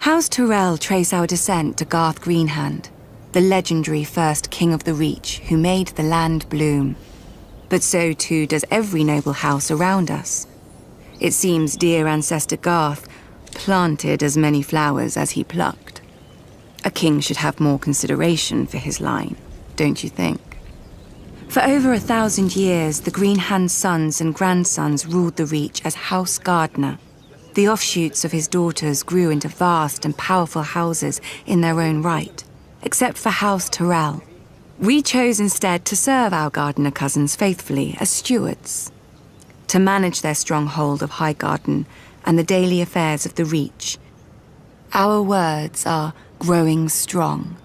House Tyrell trace our descent to Garth Greenhand, the legendary first king of the Reach who made the land bloom. But so too does every noble house around us. It seems dear ancestor Garth planted as many flowers as he plucked. A king should have more consideration for his line, don't you think? For over 1,000 years, the Greenhand sons and grandsons ruled the Reach as House Gardner. The offshoots of his daughters grew into vast and powerful houses in their own right, except for House Tyrell. We chose instead to serve our Gardner cousins faithfully as stewards, to manage their stronghold of Highgarden and the daily affairs of the Reach. Our words are growing strong.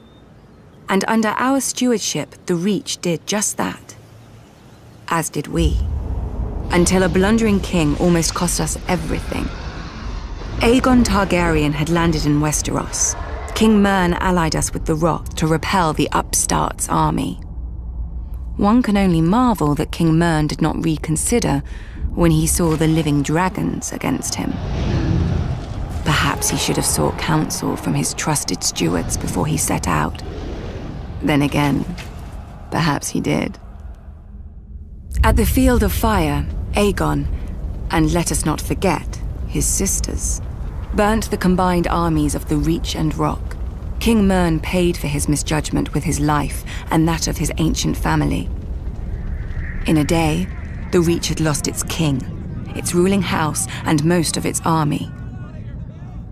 And under our stewardship, the Reach did just that. As did we. Until a blundering king almost cost us everything. Aegon Targaryen had landed in Westeros. King Mern allied us with the Rock to repel the upstart's army. One can only marvel that King Mern did not reconsider when he saw the living dragons against him. Perhaps he should have sought counsel from his trusted stewards before he set out. Then again, perhaps he did. At the Field of Fire, Aegon, and let us not forget, his sisters, burnt the combined armies of the Reach and Rock. King Mern paid for his misjudgment with his life and that of his ancient family. In a day, the Reach had lost its king, its ruling house, and most of its army.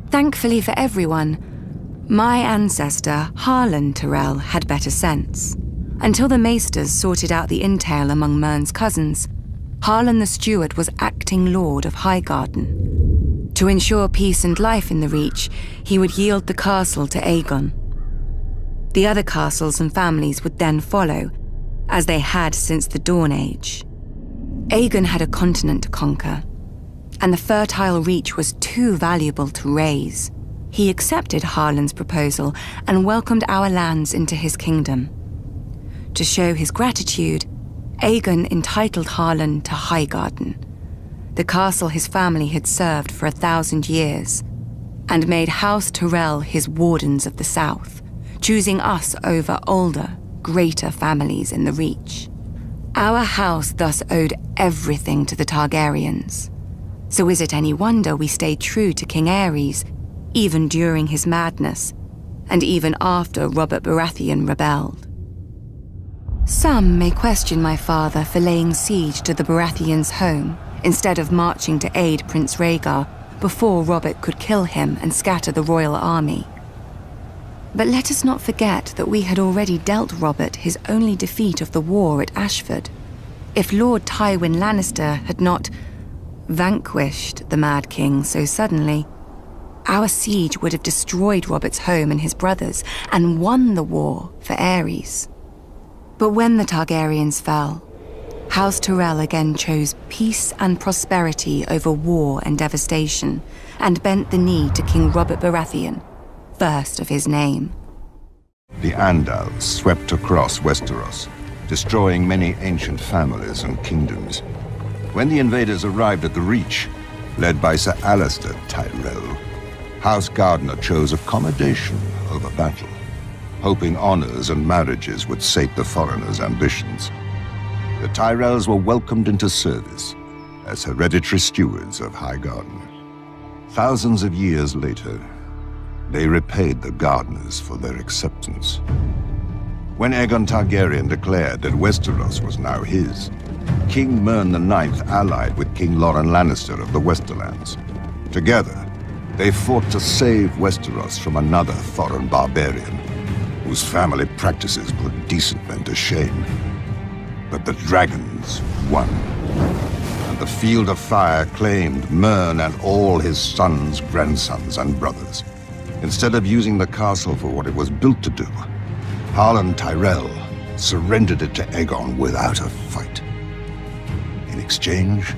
Thankfully for everyone, my ancestor, Harlan Tyrell, had better sense. Until the maesters sorted out the entail among Mern's cousins, Harlan the Steward was acting lord of Highgarden. To ensure peace and life in the Reach, he would yield the castle to Aegon. The other castles and families would then follow, as they had since the Dawn Age. Aegon had a continent to conquer, and the fertile Reach was too valuable to raze. He accepted Harlan's proposal and welcomed our lands into his kingdom. To show his gratitude, Aegon entitled Harlan to Highgarden, the castle his family had served for 1,000 years, and made House Tyrell his wardens of the south, choosing us over older, greater families in the Reach. Our house thus owed everything to the Targaryens. So is it any wonder we stayed true to King Aerys, even during his madness, and even after Robert Baratheon rebelled? Some may question my father for laying siege to the Baratheons' home, instead of marching to aid Prince Rhaegar before Robert could kill him and scatter the royal army. But let us not forget that we had already dealt Robert his only defeat of the war at Ashford. If Lord Tywin Lannister had not vanquished the Mad King so suddenly, our siege would have destroyed Robert's home and his brothers and won the war for Aerys. But when the Targaryens fell, House Tyrell again chose peace and prosperity over war and devastation, and bent the knee to King Robert Baratheon, first of his name. The Andals swept across Westeros, destroying many ancient families and kingdoms. When the invaders arrived at the Reach, led by Sir Alistair Tyrell, House Gardner chose accommodation over battle, hoping honors and marriages would sate the foreigners' ambitions. The Tyrells were welcomed into service as hereditary stewards of Highgarden. Thousands of years later, they repaid the Gardners for their acceptance. When Aegon Targaryen declared that Westeros was now his, King Mern IX allied with King Loren Lannister of the Westerlands. Together, they fought to save Westeros from another foreign barbarian, whose family practices put decent men to shame. But the dragons won, and the Field of Fire claimed Mern and all his sons, grandsons, and brothers. Instead of using the castle for what it was built to do, Harlan Tyrell surrendered it to Aegon without a fight. In exchange,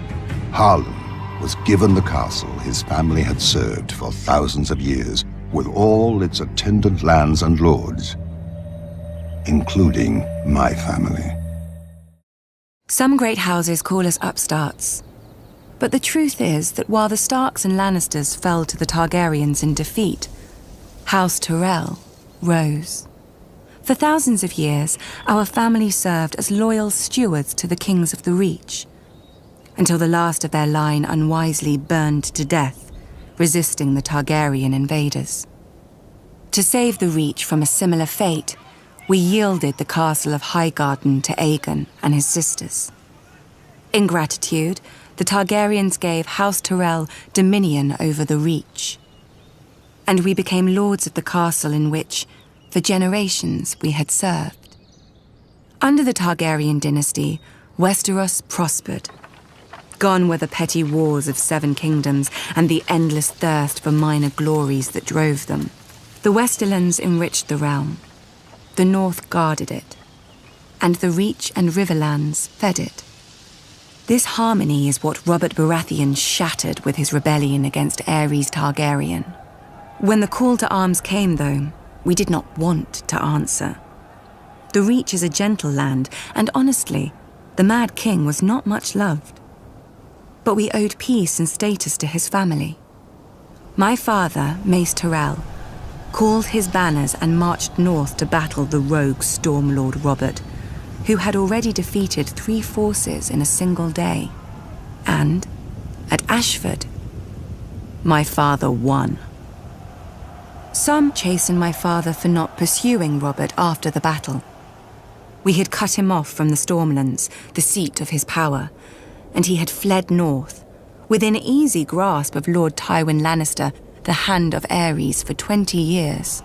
Harlan was given the castle his family had served for thousands of years, with all its attendant lands and lords, including my family. Some great houses call us upstarts. But the truth is that while the Starks and Lannisters fell to the Targaryens in defeat, House Tyrell rose. For thousands of years, our family served as loyal stewards to the kings of the Reach, until the last of their line unwisely burned to death, resisting the Targaryen invaders. To save the Reach from a similar fate, we yielded the castle of Highgarden to Aegon and his sisters. In gratitude, the Targaryens gave House Tyrell dominion over the Reach, and we became lords of the castle in which, for generations, we had served. Under the Targaryen dynasty, Westeros prospered. Gone were the petty wars of 7 kingdoms and the endless thirst for minor glories that drove them. The Westerlands enriched the realm. The North guarded it, and the Reach and Riverlands fed it. This harmony is what Robert Baratheon shattered with his rebellion against Aerys Targaryen. When the call to arms came, though, we did not want to answer. The Reach is a gentle land, and honestly, the Mad King was not much loved. But we owed peace and status to his family. My father, Mace Tyrell, called his banners and marched north to battle the rogue Stormlord Robert, who had already defeated 3 forces in a single day. And, at Ashford, my father won. Some chastened my father for not pursuing Robert after the battle. We had cut him off from the Stormlands, the seat of his power, and he had fled north, within easy grasp of Lord Tywin Lannister, the Hand of Aerys, for 20 years.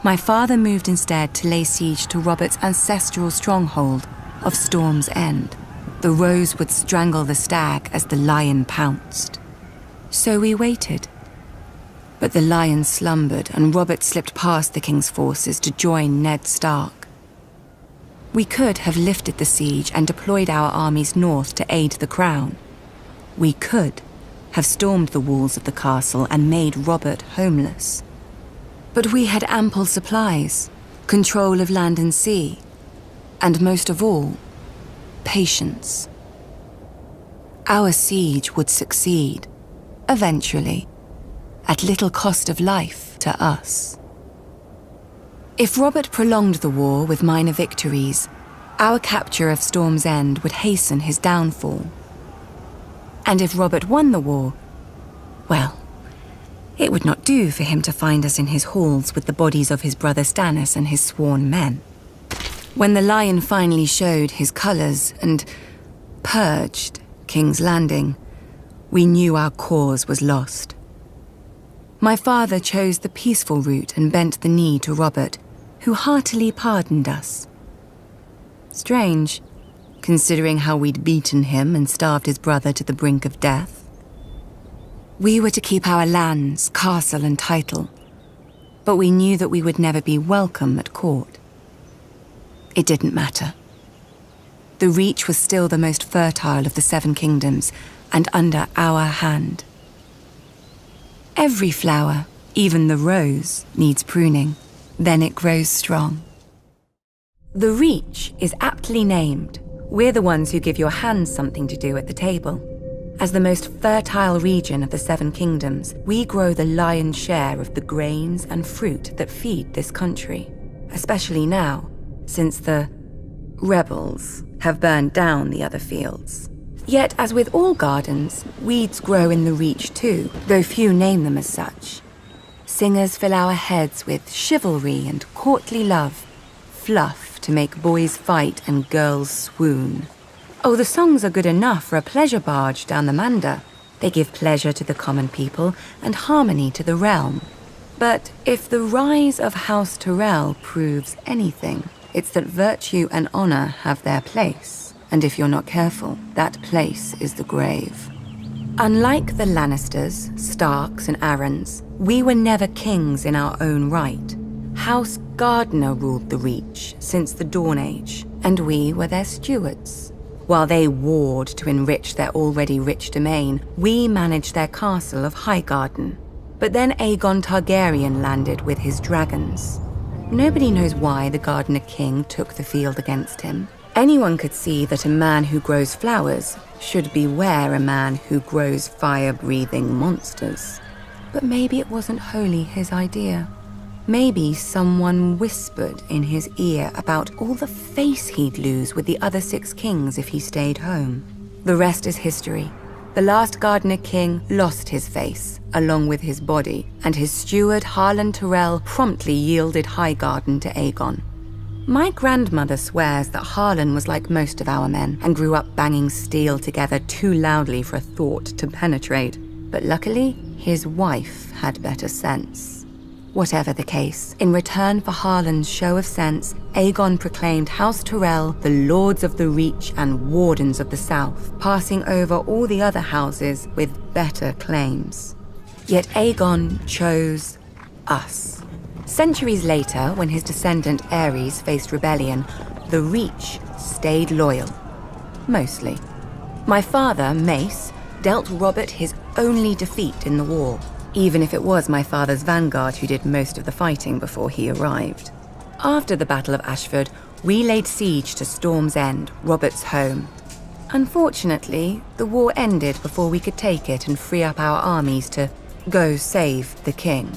My father moved instead to lay siege to Robert's ancestral stronghold of Storm's End. The rose would strangle the stag as the lion pounced. So we waited. But the lion slumbered, and Robert slipped past the king's forces to join Ned Stark. We could have lifted the siege and deployed our armies north to aid the crown. We could have stormed the walls of the castle and made Robert homeless. But we had ample supplies, control of land and sea, and most of all, patience. Our siege would succeed, eventually, at little cost of life to us. If Robert prolonged the war with minor victories, our capture of Storm's End would hasten his downfall. And if Robert won the war, well, it would not do for him to find us in his halls with the bodies of his brother Stannis and his sworn men. When the lion finally showed his colours and purged King's Landing, we knew our cause was lost. My father chose the peaceful route and bent the knee to Robert, who heartily pardoned us. Strange, considering how we'd beaten him and starved his brother to the brink of death. We were to keep our lands, castle and title, but we knew that we would never be welcome at court. It didn't matter. The Reach was still the most fertile of the 7 kingdoms, and under our hand. Every flower, even the rose, needs pruning. Then it grows strong. The Reach is aptly named. We're the ones who give your hands something to do at the table. As the most fertile region of the 7 kingdoms, we grow the lion's share of the grains and fruit that feed this country, especially now, since the rebels have burned down the other fields. Yet, as with all gardens, weeds grow in the Reach too, though few name them as such. Singers fill our heads with chivalry and courtly love, fluff to make boys fight and girls swoon. Oh, the songs are good enough for a pleasure barge down the Manda. They give pleasure to the common people and harmony to the realm. But if the rise of House Tyrell proves anything, it's that virtue and honor have their place. And if you're not careful, that place is the grave. Unlike the Lannisters, Starks, and Arryns, we were never kings in our own right. House Gardner ruled the Reach since the Dawn Age, and we were their stewards. While they warred to enrich their already rich domain, we managed their castle of Highgarden. But then Aegon Targaryen landed with his dragons. Nobody knows why the Gardner King took the field against him. Anyone could see that a man who grows flowers should beware a man who grows fire-breathing monsters. But maybe it wasn't wholly his idea. Maybe someone whispered in his ear about all the face he'd lose with the other 6 kings if he stayed home. The rest is history. The last Gardner king lost his face, along with his body, and his steward Harlan Tyrell promptly yielded Highgarden to Aegon. My grandmother swears that Harlan was like most of our men and grew up banging steel together too loudly for a thought to penetrate. But luckily, his wife had better sense. Whatever the case, in return for Harlan's show of sense, Aegon proclaimed House Tyrell the Lords of the Reach and Wardens of the South, passing over all the other houses with better claims. Yet Aegon chose us. Centuries later, when his descendant Aerys faced rebellion, the Reach stayed loyal. Mostly. My father, Mace, dealt Robert his only defeat in the war, even if it was my father's vanguard who did most of the fighting before he arrived. After the Battle of Ashford, we laid siege to Storm's End, Robert's home. Unfortunately, the war ended before we could take it and free up our armies to go save the king.